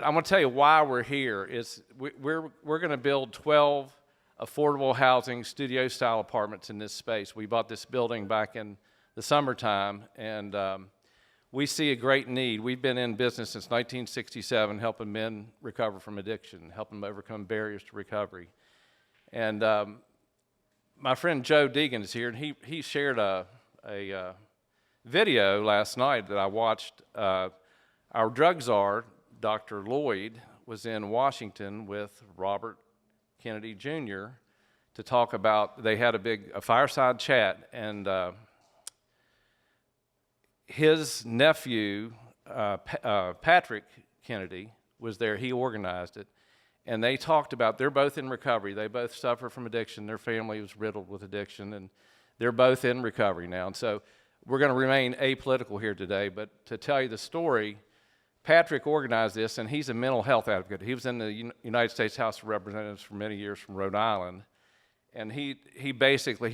I'm going to tell you why we're here. We're going to build 12 affordable housing studio-style apartments in this space. We bought this building back in the summertime, and we see a great need. We've been in business since 1967, helping men recover from addiction, helping them overcome barriers to recovery. And my friend Joe Deegan is here, and he shared a video last night that I watched. Our drug czar, Dr. Lloyd, was in Washington with Robert Kennedy Jr. to talk about, they had a fireside chat, and his nephew, Patrick Kennedy, was there. He organized it. And they talked about, they're both in recovery. They both suffer from addiction. Their family was riddled with addiction, and they're both in recovery now. And so we're going to remain apolitical here today, but to tell you the story, Patrick organized this, and he's a mental health advocate. He was in the United States House of Representatives for many years from Rhode Island, and he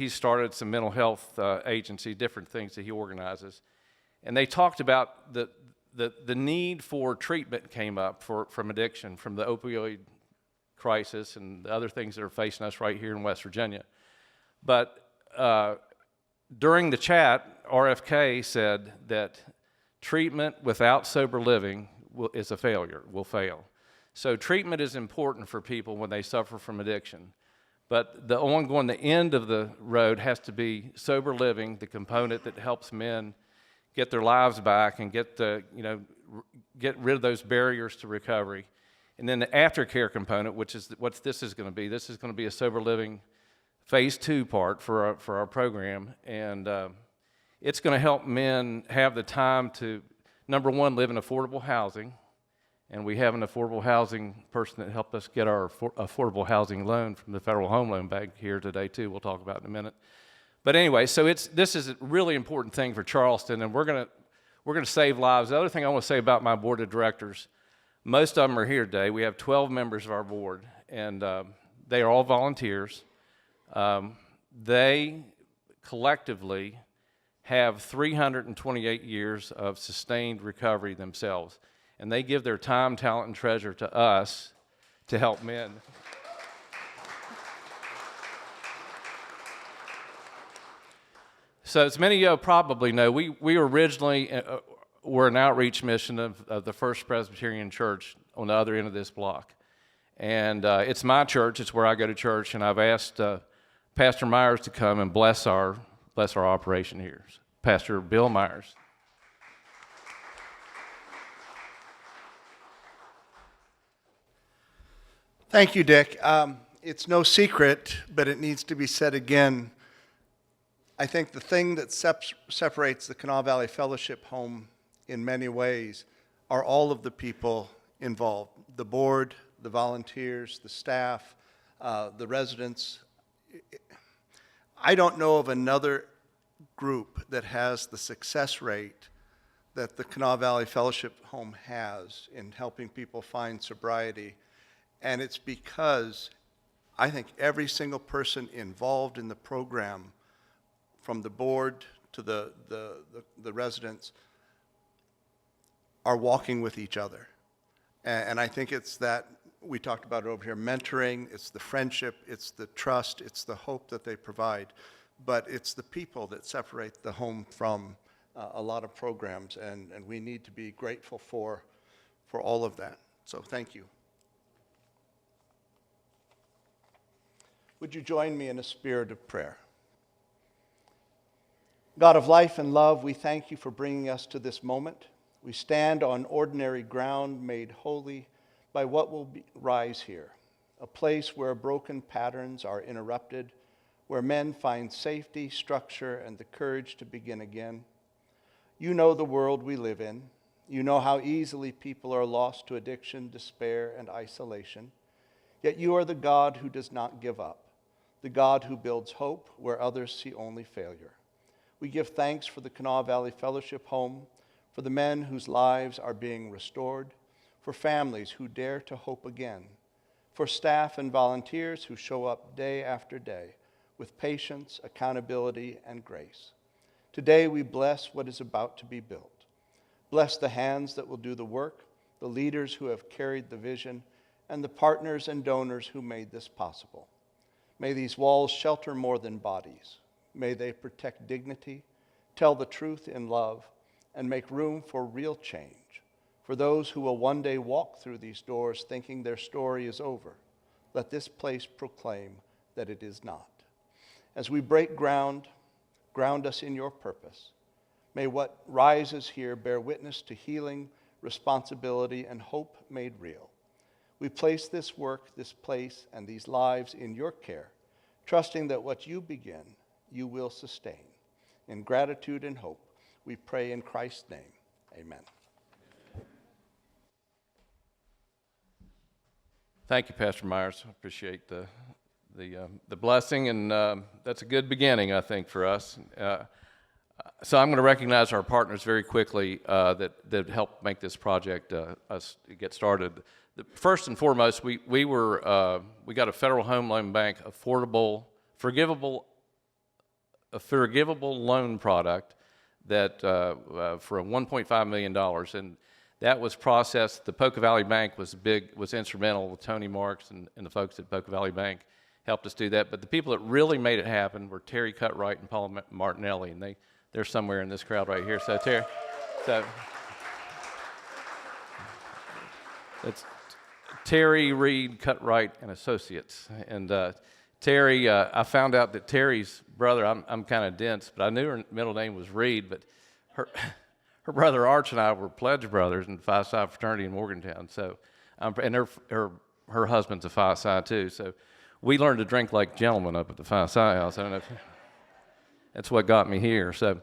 started some mental health agency, different things that he organizes. And they talked about the need for treatment came up from addiction, from the opioid crisis and the other things that are facing us right here in West Virginia. But during the chat, RFK said that treatment without sober living is a failure, will fail. So treatment is important for people when they suffer from addiction. But the end of the road has to be sober living, the component that helps men get their lives back and get rid of those barriers to recovery. And then the aftercare component, which is what this is going to be. This is going to be a sober living phase 2 part for our program, and it's going to help men have the time to, number one, live in affordable housing, and we have an affordable housing person that helped us get our affordable housing loan from the Federal Home Loan Bank here today too. We'll talk about it in a minute. But anyway, so this is a really important thing for Charleston, and we're going to save lives. The other thing I want to say about my board of directors, most of them are here today. We have 12 members of our board, and they are all volunteers. They collectively have 328 years of sustained recovery themselves, and they give their time, talent, and treasure to us to help men. So as many of you probably know, we originally were an outreach mission of the First Presbyterian Church on the other end of this block. And it's my church, it's where I go to church, and I've asked Pastor Myers to come and bless our operation here. Pastor Bill Myers. Thank you, Dick. It's no secret, but it needs to be said again. I think the thing that separates the Kanawha Valley Fellowship Home in many ways are all of the people involved. The board, the volunteers, the staff, the residents. I don't know of another group that has the success rate that the Kanawha Valley Fellowship Home has in helping people find sobriety. And it's because I think every single person involved in the program, from the board to the residents, are walking with each other. And I think it's that, we talked about it over here, mentoring, it's the friendship, it's the trust, it's the hope that they provide. But it's the people that separate the home from a lot of programs, and we need to be grateful for all of that. So thank you. Would you join me in a spirit of prayer? God of life and love, we thank you for bringing us to this moment. We stand on ordinary ground made holy by what will rise here, a place where broken patterns are interrupted, where men find safety, structure, and the courage to begin again. You know the world we live in. You know how easily people are lost to addiction, despair, and isolation. Yet you are the God who does not give up, the God who builds hope where others see only failure. We give thanks for the Kanawha Valley Fellowship Home, for the men whose lives are being restored, for families who dare to hope again, for staff and volunteers who show up day after day with patience, accountability, and grace. Today we bless what is about to be built. Bless the hands that will do the work, the leaders who have carried the vision, and the partners and donors who made this possible. May these walls shelter more than bodies. May they protect dignity, tell the truth in love, and make room for real change. For those who will one day walk through these doors thinking their story is over, let this place proclaim that it is not. As we break ground, ground us in your purpose. May what rises here bear witness to healing, responsibility, and hope made real. We place this work, this place, and these lives in your care, trusting that what you begin, you will sustain. In gratitude and hope, we pray in Christ's name. Amen. Thank you, Pastor Myers. I appreciate the blessing, and that's a good beginning, I think, for us. So I'm going to recognize our partners very quickly that helped make this project us get started. First and foremost, we got a Federal Home Loan Bank forgivable loan product that for $1.5 million, and that was processed. The Poca Valley Bank was instrumental with Tony Marks and the folks at Poca Valley Bank helped us do that. But the people that really made it happen were Terry Cutright and Paul Martinelli, and they're somewhere in this crowd right here. So it's Terry, Reed, Cutright, and Associates. And Terry, I found out that Terry's brother, I'm kind of dense, but I knew her middle name was Reed, but her brother Arch and I were pledge brothers in Phi Psi fraternity in Morgantown. So, and her husband's a Phi Psi too. So we learned to drink like gentlemen up at the Phi Psi house. I don't know if that's what got me here. So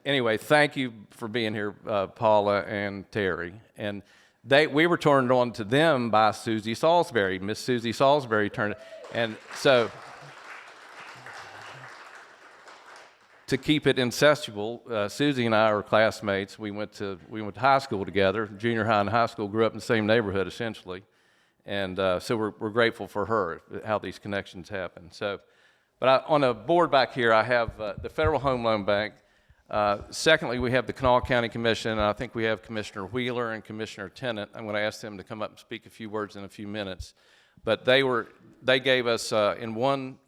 anyway, thank you for being here, Paula and Terry. And we were turned on to them by Susie Salisbury. Miss Susie Salisbury turned, and so to keep it incestual, Susie and I are classmates. We went to high school together, junior high and high school. Grew up in the same neighborhood essentially, and so we're grateful for her, how these connections happen. So, but on a board back here, I have the Federal Home Loan Bank. Secondly, we have the Kanawha County Commission, and I think we have Commissioner Wheeler and Commissioner Tennant. I'm going to ask them to come up and speak a few words in a few minutes. But they gave us in one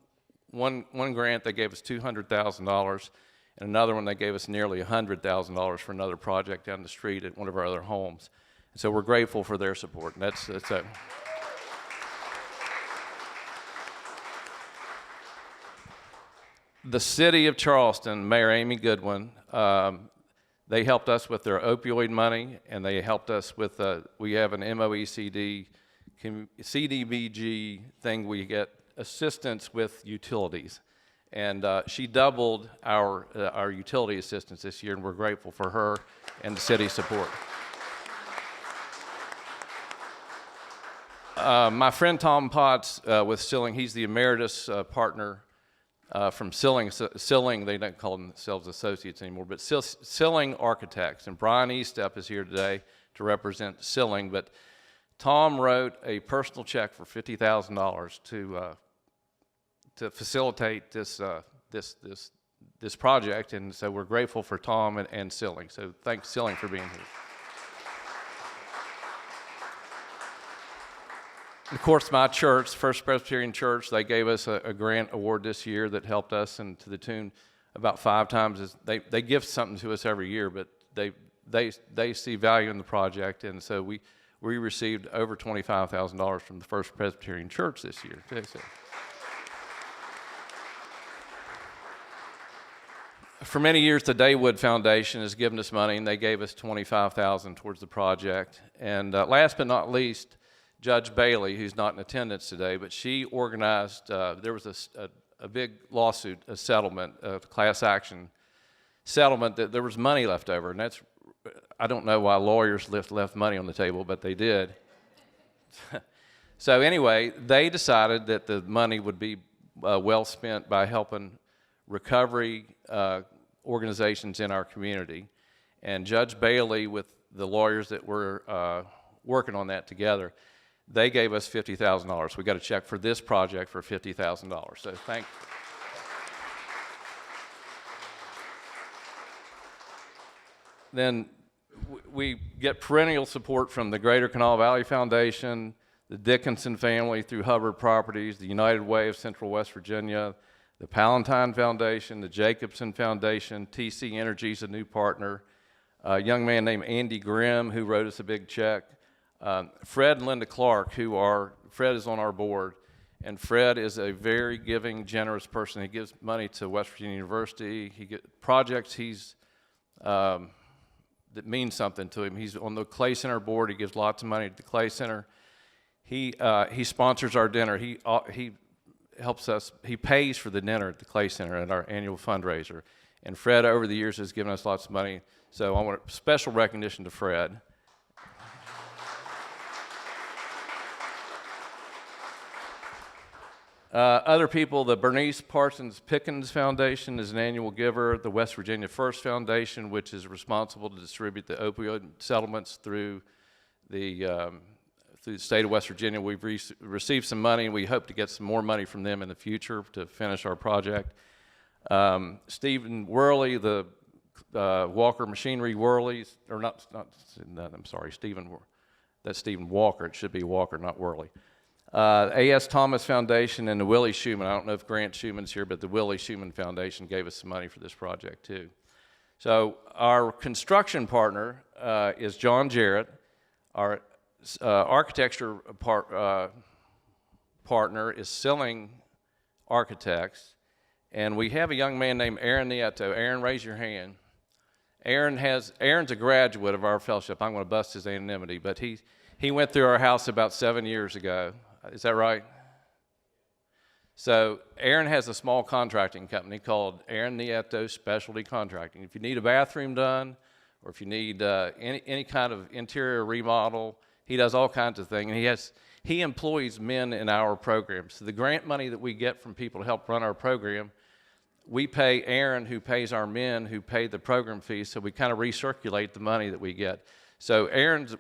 grant they gave us $200,000, and another one they gave us nearly $100,000 for another project down the street at one of our other homes. And so we're grateful for their support. And that's the City of Charleston, Mayor Amy Goodwin, they helped us with their opioid money, and they helped us with, we have an MOECD, CDBG thing, we get assistance with utilities. And she doubled our utility assistance this year, and we're grateful for her and the city's support. My friend Tom Potts with Silling, he's the emeritus partner from Silling, they don't call themselves associates anymore, but Silling Architects. And Brian Estep is here today to represent Silling, but Tom wrote a personal check for $50,000 to facilitate this project, and so we're grateful for Tom and Silling. So thanks, Silling, for being here. Of course, my church, First Presbyterian Church, they gave us a grant award this year that helped us, and to the tune about 5 times. They give something to us every year, but they see value in the project, and so we received over $25,000 from the First Presbyterian Church this year. So, for many years, the Daywood Foundation has given us money, and they gave us $25,000 towards the project. And last but not least, Judge Bailey, who's not in attendance today, but she organized, there was a big lawsuit, a settlement, a class action settlement, that there was money left over. And I don't know why lawyers left money on the table, but they did. So anyway, they decided that the money would be well spent by helping recovery organizations in our community. And Judge Bailey, with the lawyers that were working on that together, they gave us $50,000. We got a check for this project for $50,000. So thank you. Then we get perennial support from the Greater Kanawha Valley Foundation, the Dickinson family through Hubbard Properties, the United Way of Central West Virginia, the Palantine Foundation, the Jacobson Foundation, TC Energy's a new partner, a young man named Andy Grimm who wrote us a big check, Fred and Linda Clark, Fred is on our board, and Fred is a very giving, generous person. He gives money to West Virginia University. He gets projects that means something to him. He's on the Clay Center board. He gives lots of money to the Clay Center. He sponsors our dinner. He helps us. He pays for the dinner at the Clay Center at our annual fundraiser. And Fred, over the years, has given us lots of money. So I want special recognition to Fred. Other people, the Bernice Parsons Pickens Foundation is an annual giver. The West Virginia First Foundation, which is responsible to distribute the opioid settlements through the state of West Virginia. We've received some money, and we hope to get some more money from them in the future to finish our project. Stephen Worley, the Walker Machinery Worleys, or not, I'm sorry, that's Stephen Walker. It should be Walker, not Worley. A.S. Thomas Foundation and the Willie Schuman. I don't know if Grant Schuman's here, but the Willie Schuman Foundation gave us some money for this project too. So our construction partner is John Jarrett. Our architecture partner is Selling Architects. And we have a young man named Aaron Nieto. Aaron, raise your hand. Aaron's a graduate of our fellowship. I'm going to bust his anonymity, but he went through our house about 7 years ago. Is that right? So Aaron has a small contracting company called Aaron Nieto Specialty Contracting. If you need a bathroom done, or if you need any kind of interior remodel, he does all kinds of things. And he employs men in our program. So the grant money that we get from people to help run our program, we pay Aaron, who pays our men who pay the program fees. So we kind of recirculate the money that we get. So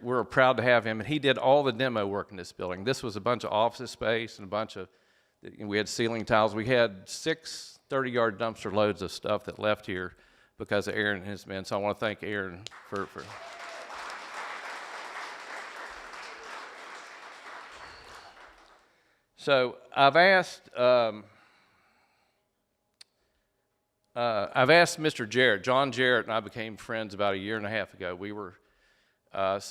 we're proud to have him, and he did all the demo work in this building. This was a bunch of office space and we had ceiling tiles. We had 6 30-yard dumpster loads of stuff that left here because of Aaron and his men. So I want to thank Aaron for So I've asked Mr. Jarrett. John Jarrett and I became friends about 1.5 years ago.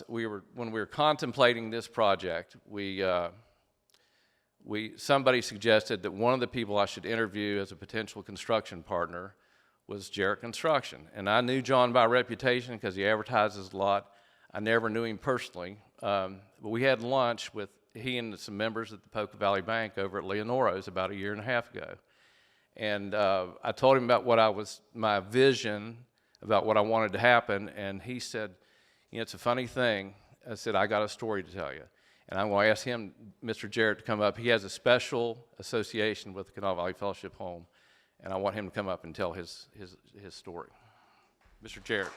When we were contemplating this project, somebody suggested that one of the people I should interview as a potential construction partner was Jarrett Construction. And I knew John by reputation because he advertises a lot. I never knew him personally, but we had lunch with he and some members at the Poca Valley Bank over at Leonoro's about 1.5 years ago. And I told him about my vision about what I wanted to happen, and he said, you know, it's a funny thing. I said, I got a story to tell you. And I'm going to ask him, Mr. Jarrett, to come up. He has a special association with the Kanawha Valley Fellowship Home, and I want him to come up and tell his story. Mr. Jarrett.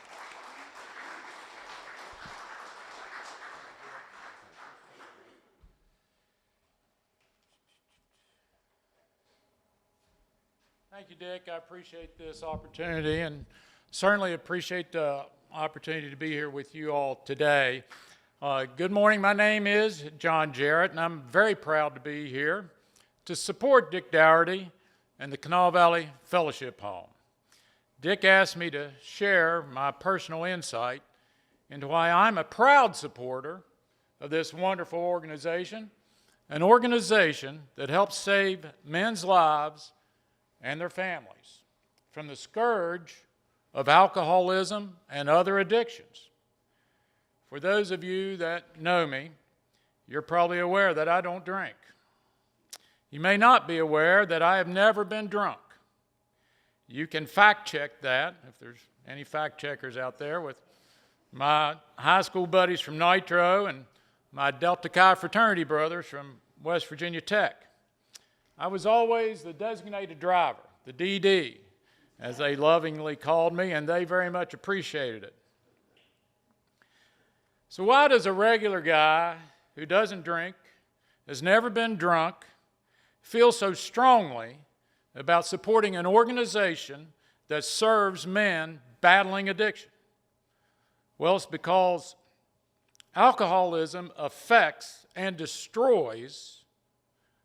Thank you, Dick. I appreciate this opportunity and certainly appreciate the opportunity to be here with you all today. Good morning. My name is John Jarrett, and I'm very proud to be here to support Dick Dougherty and the Kanawha Valley Fellowship Home. Dick asked me to share my personal insight into why I'm a proud supporter of this wonderful organization, an organization that helps save men's lives and their families from the scourge of alcoholism and other addictions. For those of you that know me, you're probably aware that I don't drink. You may not be aware that I have never been drunk. You can fact check that, if there's any fact checkers out there, with my high school buddies from Nitro and my Delta Chi fraternity brothers from West Virginia Tech. I was always the designated driver, the DD, as they lovingly called me, and they very much appreciated it. So why does a regular guy who doesn't drink, has never been drunk, feel so strongly about supporting an organization that serves men battling addiction? Well, it's because alcoholism affects and destroys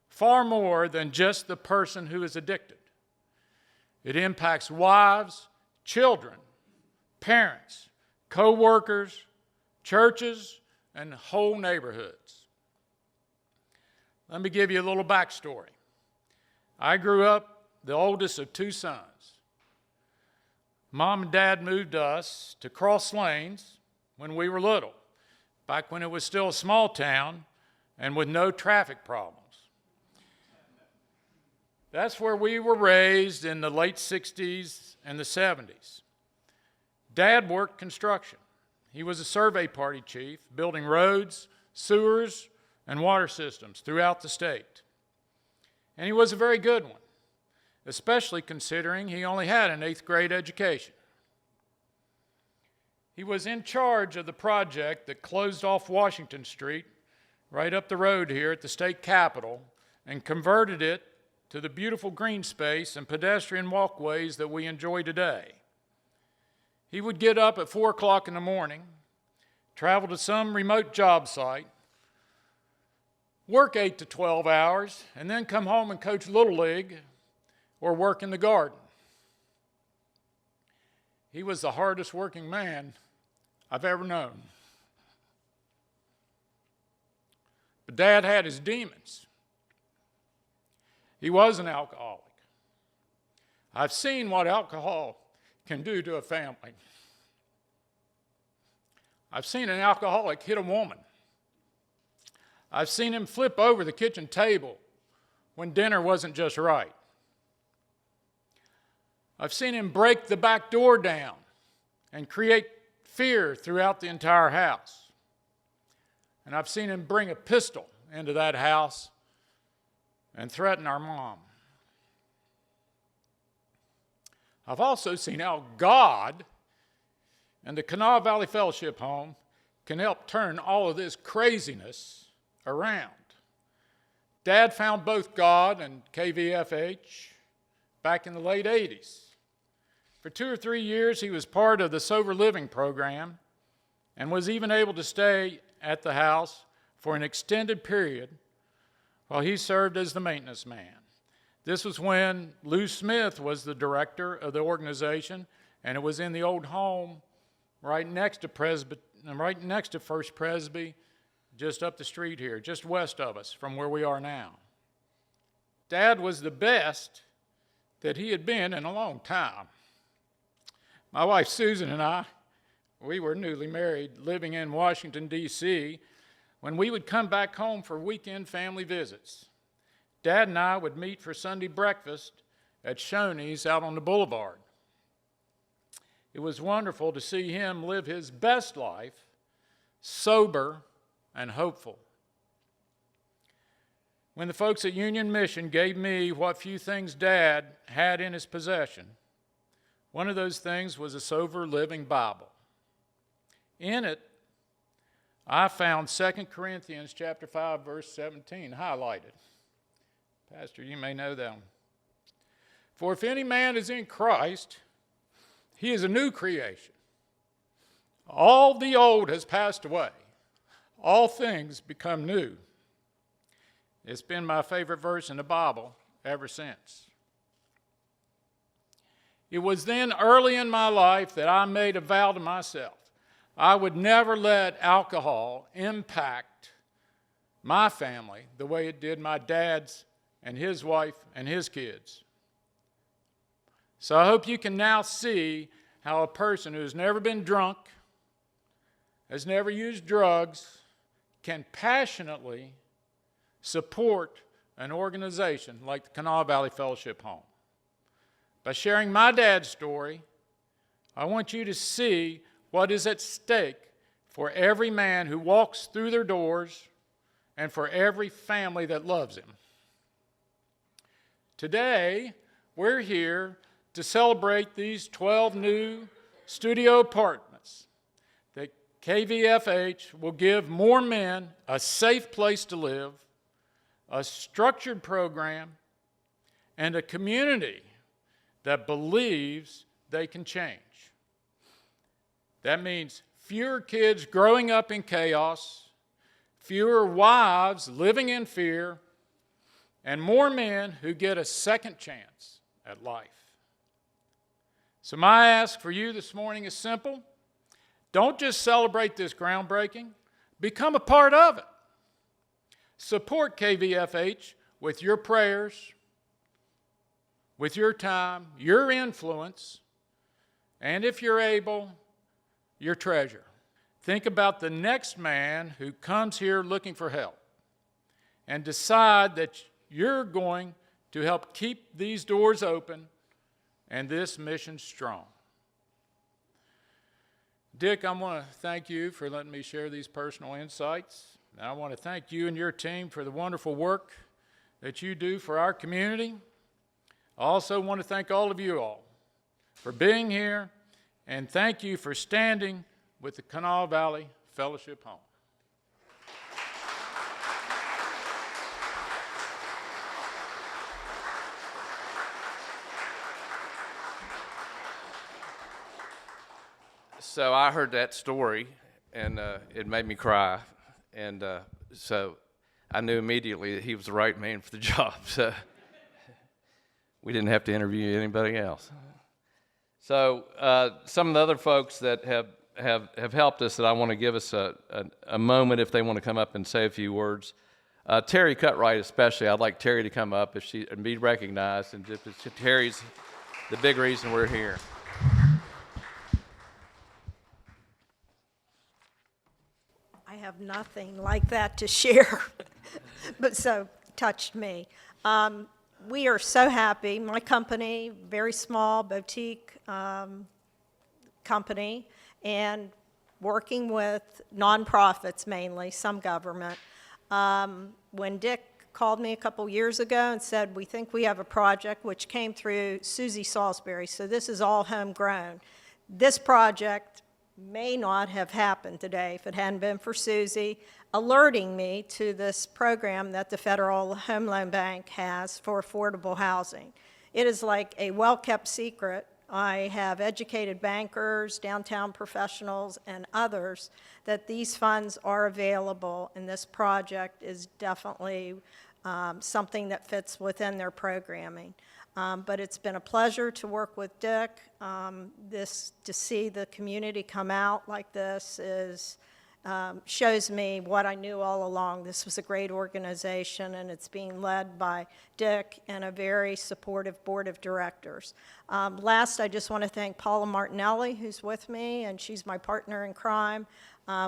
far more than just the person who is addicted. It impacts wives, children, parents, co-workers, churches, and whole neighborhoods. Let me give you a little backstory. I grew up the oldest of two sons. Mom and Dad moved us to Cross Lanes when we were little, back when it was still a small town and with no traffic problems. That's where we were raised in the late 60s and the 70s. Dad worked construction. He was a survey party chief, building roads, sewers, and water systems throughout the state. And he was a very good one, especially considering he only had an 8th grade education. He was in charge of the project that closed off Washington Street, right up the road here at the state capitol, and converted it to the beautiful green space and pedestrian walkways that we enjoy today. He would get up at 4 o'clock in the morning, travel to some remote job site, work 8 to 12 hours, and then come home and coach Little League or work in the garden. He was the hardest working man I've ever known. But Dad had his demons. He was an alcoholic. I've seen what alcohol can do to a family. I've seen an alcoholic hit a woman. I've seen him flip over the kitchen table when dinner wasn't just right. I've seen him break the back door down and create fear throughout the entire house. And I've seen him bring a pistol into that house and threaten our mom. I've also seen how God and the Kanawha Valley Fellowship Home can help turn all of this craziness around. Dad found both God and KVFH back in the late 80s. For 2 or 3 years, he was part of the sober living program and was even able to stay at the house for an extended period while he served as the maintenance man. This was when Lou Smith was the director of the organization, and it was in the old home right next to First Presby, just up the street here, just west of us from where we are now. Dad was the best that he had been in a long time. My wife Susan and I, we were newly married, living in Washington, D.C., when we would come back home for weekend family visits. Dad and I would meet for Sunday breakfast at Shoney's out on the boulevard. It was wonderful to see him live his best life, sober and hopeful. When the folks at Union Mission gave me what few things Dad had in his possession, one of those things was a sober living Bible. In it, I found 2 Corinthians chapter 5, verse 17 highlighted. Pastor, you may know that one. For if any man is in Christ, he is a new creation. All the old has passed away. All things become new. It's been my favorite verse in the Bible ever since. It was then early in my life that I made a vow to myself. I would never let alcohol impact my family the way it did my dad's and his wife and his kids. So I hope you can now see how a person who's never been drunk, has never used drugs, can passionately support an organization like the Kanawha Valley Fellowship Home. By sharing my dad's story, I want you to see what is at stake for every man who walks through their doors and for every family that loves him. Today, we're here to celebrate these 12 new studio apartments that KVFH will give more men a safe place to live, a structured program, and a community that believes they can change. That means fewer kids growing up in chaos, fewer wives living in fear, and more men who get a second chance at life. So my ask for you this morning is simple. Don't just celebrate this groundbreaking, become a part of it. Support KVFH with your prayers, with your time, your influence, and if you're able, your treasure. Think about the next man who comes here looking for help and decide that you're going to help keep these doors open and this mission strong. Dick, I want to thank you for letting me share these personal insights. And I want to thank you and your team for the wonderful work that you do for our community. I also want to thank all of you all for being here, and thank you for standing with the Kanawha Valley Fellowship Home. So I heard that story, and it made me cry, and so I knew immediately that he was the right man for the job. So we didn't have to interview anybody else. So some of the other folks that have helped us that I want to give us a moment if they want to come up and say a few words. Terry Cutright especially, I'd like Terry to come up and be recognized, and Terry's the big reason we're here. I have nothing like that to share, but so touched me. We are so happy. My company, very small boutique company, and working with nonprofits mainly, some government. When Dick called me a couple years ago and said, we think we have a project, which came through Susie Salisbury, so this is all homegrown. This project may not have happened today if it hadn't been for Susie alerting me to this program that the Federal Home Loan Bank has for affordable housing. It is like a well-kept secret. I have educated bankers, downtown professionals, and others that these funds are available, and this project is definitely something that fits within their programming. But it's been a pleasure to work with Dick. To see the community come out like this shows me what I knew all along. This was a great organization, and it's being led by Dick and a very supportive board of directors. Last, I just want to thank Paula Martinelli, who's with me, and she's my partner in crime.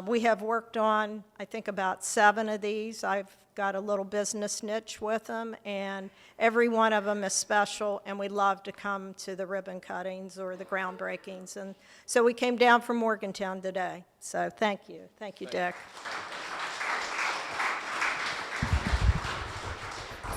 We have worked on, I think, about 7 of these. I've got a little business niche with them, and every one of them is special, and we love to come to the ribbon cuttings or the groundbreakings. And so we came down from Morgantown today. So thank you. Thank you, Dick.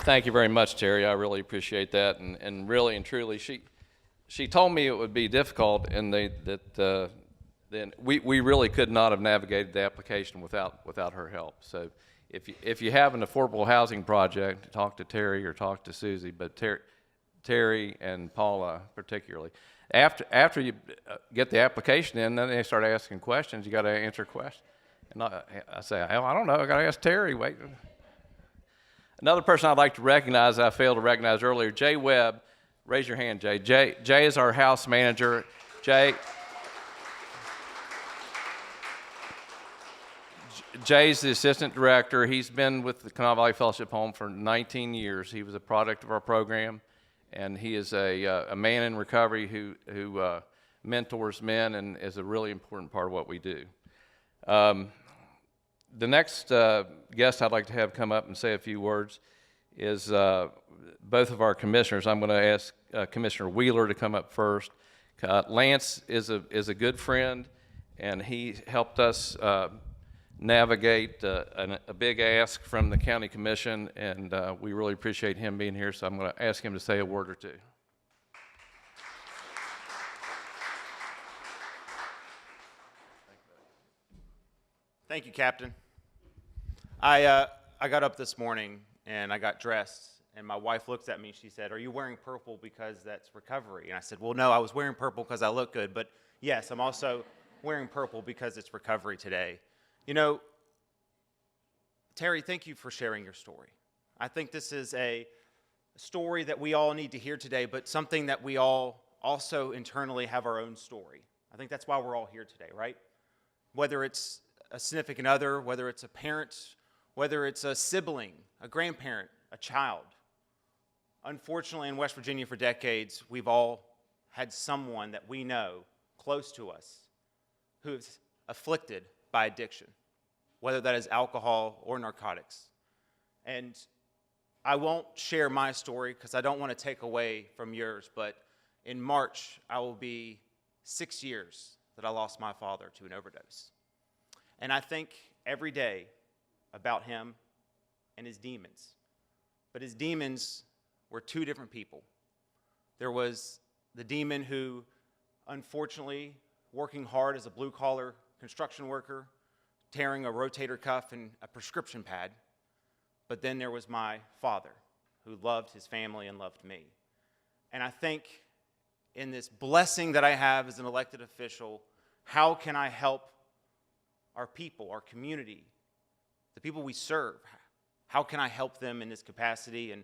Thank you very much, Terry. I really appreciate that, and really and truly, she told me it would be difficult, and then we really could not have navigated the application without her help. So if you have an affordable housing project, talk to Terry or talk to Susie, but Terry and Paula particularly. After you get the application in, then they start asking questions. You got to answer questions. And I say, hell, I don't know. I got to ask Terry. Wait. Another person I'd like to recognize I failed to recognize earlier, Jay Webb. Raise your hand, Jay. Jay is our house manager. Jay's the assistant director. He's been with the Kanawha Valley Fellowship Home for 19 years. He was a product of our program, and he is a man in recovery who mentors men and is a really important part of what we do. The next guest I'd like to have come up and say a few words is both of our commissioners. I'm going to ask Commissioner Wheeler to come up first. Lance is a good friend, and he helped us navigate a big ask from the county commission, and we really appreciate him being here, so I'm going to ask him to say a word or two. Thank you, Captain. I got up this morning and I got dressed, and my wife looked at me. She said, "Are you wearing purple because that's recovery?" And I said, "Well, no, I was wearing purple because I look good, but yes, I'm also wearing purple because it's Recovery Today. You know, Terry, thank you for sharing your story. I think this is a story that we all need to hear today, but something that we all also internally have our own story. I think that's why we're all here today, right? Whether it's a significant other, whether it's a parent, whether it's a sibling, a grandparent, a child. Unfortunately, in West Virginia for decades, we've all had someone that we know close to us who's afflicted by addiction, whether that is alcohol or narcotics. And I won't share my story because I don't want to take away from yours, but in March, I will be 6 years that I lost my father to an overdose. And I think every day about him and his demons. But his demons were two different people. There was the demon who, unfortunately, working hard as a blue-collar construction worker, tearing a rotator cuff and a prescription pad. But then there was my father, who loved his family and loved me. And I think in this blessing that I have as an elected official, how can I help our people, our community, the people we serve? How can I help them in this capacity? And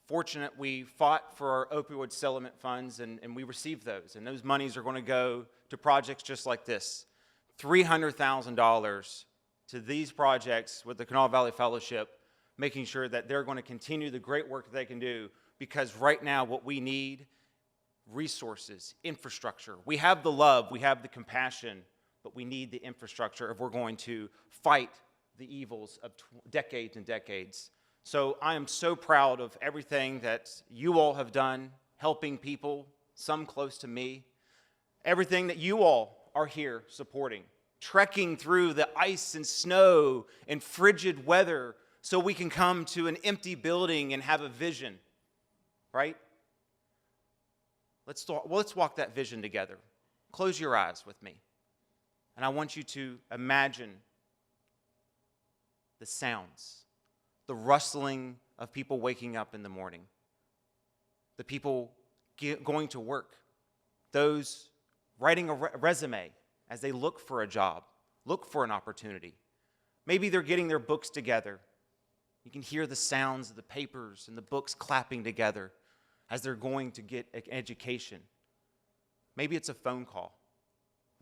fortunate, we fought for our opioid settlement funds, and we received those. And those monies are going to go to projects just like this. $300,000 to these projects with the Kanawha Valley Fellowship, making sure that they're going to continue the great work that they can do, because right now what we need, resources, infrastructure. We have the love, we have the compassion, but we need the infrastructure if we're going to fight the evils of decades and decades. So I am so proud of everything that you all have done, helping people, some close to me, everything that you all are here supporting, trekking through the ice and snow and frigid weather so we can come to an empty building and have a vision, right? Let's walk that vision together. Close your eyes with me. And I want you to imagine the sounds, the rustling of people waking up in the morning, the people going to work, those writing a resume as they look for a job, look for an opportunity. Maybe they're getting their books together. You can hear the sounds of the papers and the books clapping together as they're going to get an education. Maybe it's a phone call,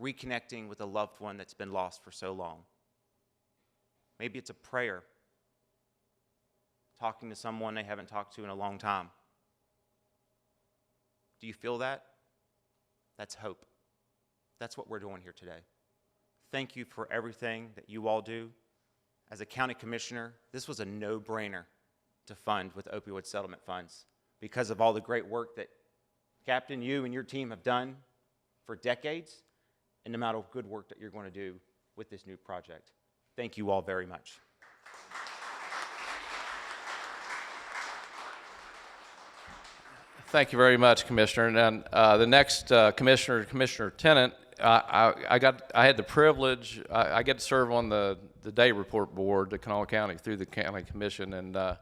reconnecting with a loved one that's been lost for so long. Maybe it's a prayer, talking to someone they haven't talked to in a long time. Do you feel that? That's hope. That's what we're doing here today. Thank you for everything that you all do. As a county commissioner, this was a no-brainer to fund with opioid settlement funds because of all the great work that Captain, you and your team have done for decades, and the amount of good work that you're going to do with this new project. Thank you all very much. Thank you very much, Commissioner. And the next Commissioner, Commissioner Tennant, I had the privilege, I get to serve on the day report board, the Kanawha County, through the County Commission, and I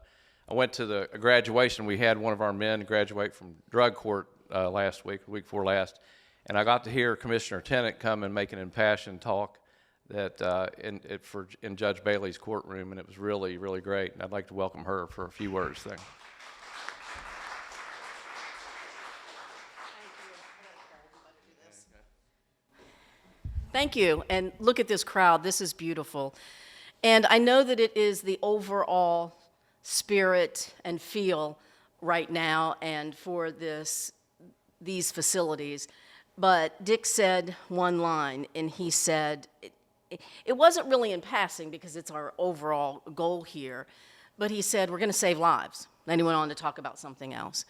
went to a graduation. We had one of our men graduate from drug court last week, the week before last, and I got to hear Commissioner Tennant come and make an impassioned talk that in Judge Bailey's courtroom, and it was really, really great. And I'd like to welcome her for a few words there. Thank you, and look at this crowd. This is beautiful. And I know that it is the overall spirit and feel right now and for these facilities. But Dick said one line, and he said, it wasn't really in passing because it's our overall goal here, but he said, we're going to save lives. Then he went on to talk about something else.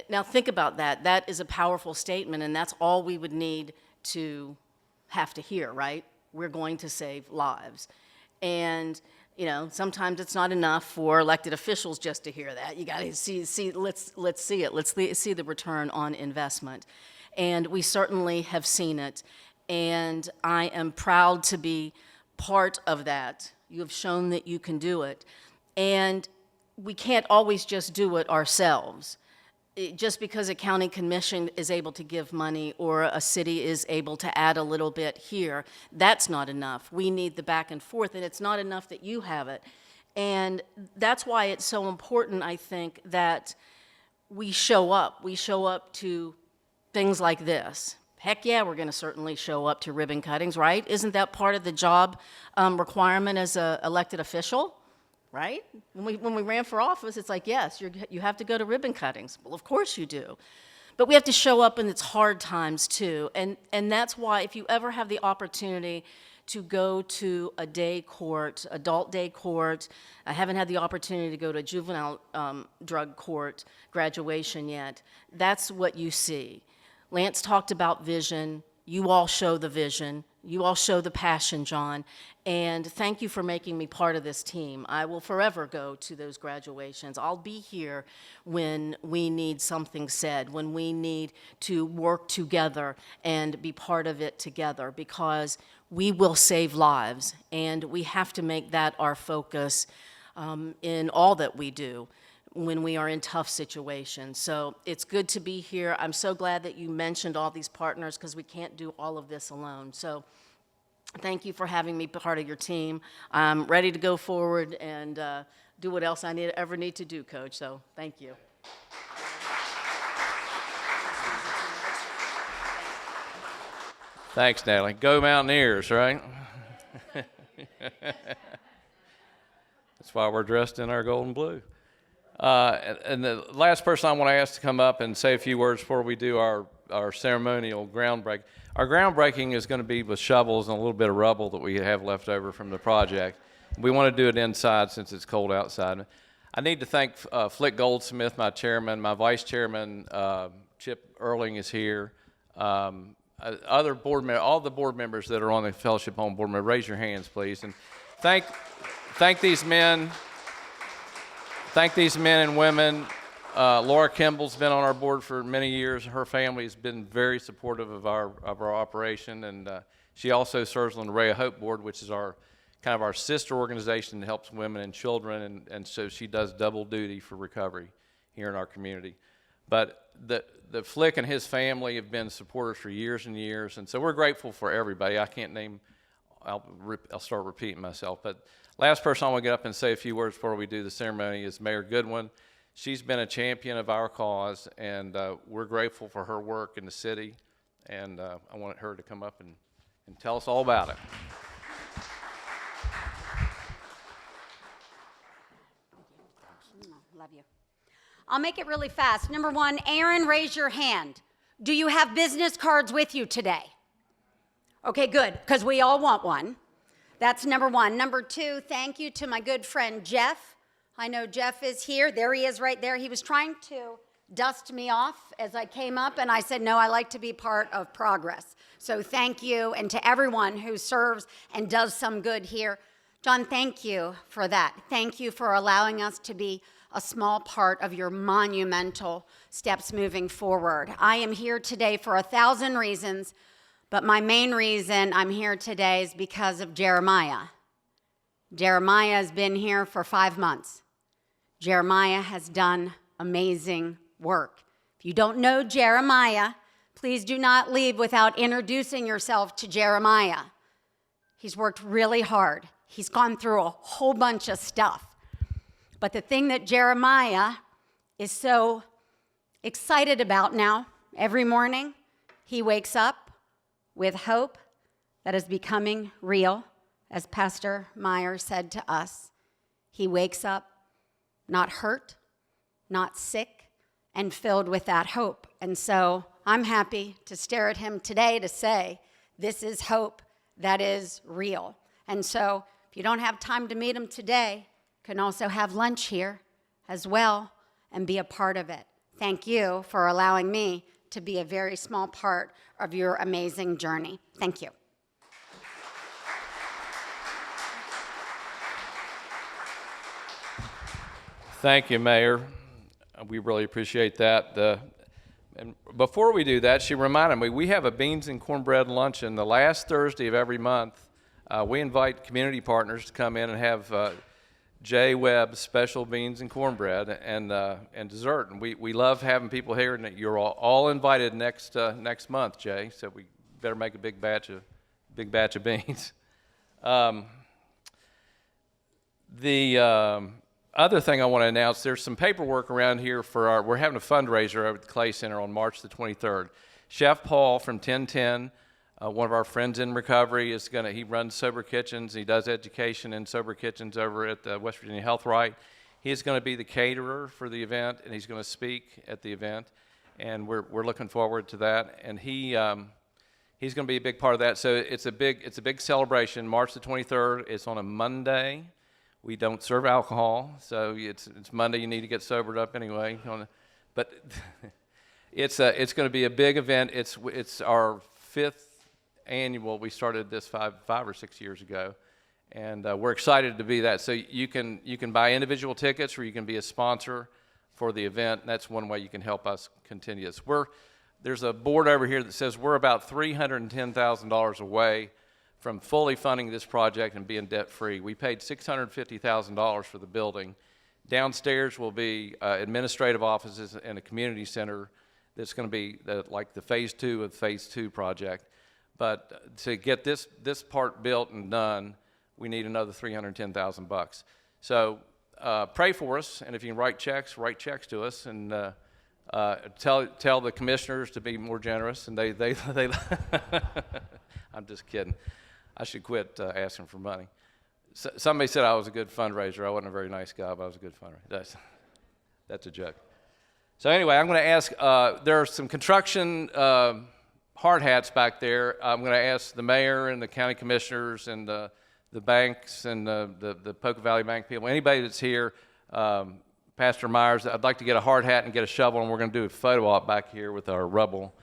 Now think about that. That is a powerful statement, and that's all we would need to have to hear, right? We're going to save lives. And, you know, sometimes it's not enough for elected officials just to hear that. You got to let's see it. Let's see the return on investment. And we certainly have seen it. And I am proud to be part of that. You have shown that you can do it. And we can't always just do it ourselves. just because a county commission is able to give money or a city is able to add a little bit here, that's not enough. We need the back and forth, and it's not enough that you have it. And that's why it's so important, I think, that we show up. We show up to things like this. Heck yeah, we're going to certainly show up to ribbon cuttings, right? Isn't that part of the job requirement as an elected official? Right? When we ran for office, it's like, yes, you have to go to ribbon cuttings. Well, of course you do. But we have to show up in its hard times, too. And that's why if you ever have the opportunity to go to a day court, adult day court, I haven't had the opportunity to go to a juvenile drug court graduation yet, that's what you see. Lance talked about vision. You all show the vision. You all show the passion, John, and thank you for making me part of this team. I will forever go to those graduations. I'll be here when we need something said, when we need to work together and be part of it together, because we will save lives, and we have to make that our focus in all that we do when we are in tough situations. So it's good to be here. I'm so glad that you mentioned all these partners, because we can't do all of this alone. So thank you for having me part of your team. I'm ready to go forward and do what else I ever need to do, Coach. So thank you. Thanks, Natalie. Go Mountaineers, right? That's why we're dressed in our gold and blue. And the last person I want to ask to come up and say a few words before we do our ceremonial groundbreak. Our groundbreaking is going to be with shovels and a little bit of rubble that we have left over from the project. We want to do it inside since it's cold outside. I need to thank Flick Goldsmith, my chairman, my vice chairman, Chip Erling is here. Other board members, all the board members that are on the Fellowship Home board member, raise your hands, please, and thank these men. Thank these men and women. Laura Kimball's been on our board for many years. Her family has been very supportive of our operation, and she also serves on the Ray of Hope board, which is our kind of our sister organization that helps women and children, and so she does double duty for recovery here in our community. But the Flick and his family have been supporters for years and years, and so we're grateful for everybody. I can't name, I'll start repeating myself, but last person I want to get up and say a few words before we do the ceremony is Mayor Goodwin. She's been a champion of our cause, and we're grateful for her work in the city, and I want her to come up and tell us all about it. Love you. I'll make it really fast. Number one, Aaron, raise your hand. Do you have business cards with you today? Okay, good, because we all want one. That's number one. Number two, thank you to my good friend Jeff. I know Jeff is here. There he is right there. He was trying to dust me off as I came up, and I said, no, I like to be part of progress. So thank you, and to everyone who serves and does some good here. John, thank you for that. Thank you for allowing us to be a small part of your monumental steps moving forward. I am here today for 1,000 reasons, but my main reason I'm here today is because of Jeremiah. Jeremiah has been here for 5 months. Jeremiah has done amazing work. If you don't know Jeremiah, please do not leave without introducing yourself to Jeremiah. He's worked really hard. He's gone through a whole bunch of stuff. But the thing that Jeremiah is so excited about now, every morning, he wakes up with hope that is becoming real. As Pastor Meyer said to us, he wakes up not hurt, not sick, and filled with that hope. And so I'm happy to stare at him today to say, this is hope that is real. And so if you don't have time to meet him today, you can also have lunch here as well and be a part of it. Thank you for allowing me to be a very small part of your amazing journey. Thank you. Thank you, Mayor. We really appreciate that. And before we do that, she reminded me, we have a beans and cornbread luncheon the last Thursday of every month. We invite community partners to come in and have J. Webb Special Beans and Cornbread and dessert. And we love having people here, and you're all invited next month, Jay. So we better make a big batch of beans. The other thing I want to announce, there's some paperwork around here for we're having a fundraiser over at the Clay Center on March the 23rd. Chef Paul from 1010, one of our friends in recovery, he runs Sober Kitchens. He does education in Sober Kitchens over at the West Virginia Health Right. He's going to be the caterer for the event, and he's going to speak at the event, and we're looking forward to that. And he's going to be a big part of that. So it's a big celebration. March the 23rd. It's on a Monday. We don't serve alcohol, so it's Monday. You need to get sobered up anyway. But it's going to be a big event. It's our 5th annual. We started this five or 6 years ago, and we're excited to be that. So you can buy individual tickets, or you can be a sponsor for the event. And that's one way you can help us continue this. There's a board over here that says we're about $310,000 away from fully funding this project and being debt-free. We paid $650,000 for the building. Downstairs will be administrative offices and a community center that's going to be like the phase 2 of the phase 2 project. But to get this part built and done, we need another $310,000. So pray for us, and if you can write checks to us, and tell the commissioners to be more generous. And they I'm just kidding. I should quit asking for money. Somebody said I was a good fundraiser. I wasn't a very nice guy, but I was a good fundraiser. That's a joke. So anyway, I'm going to ask, there are some construction hard hats back there. I'm going to ask the mayor and the county commissioners and the banks and the Poca Valley Bank people, anybody that's here, Pastor Myers, I'd like to get a hard hat and get a shovel, and we're going to do a photo op back here with our rubble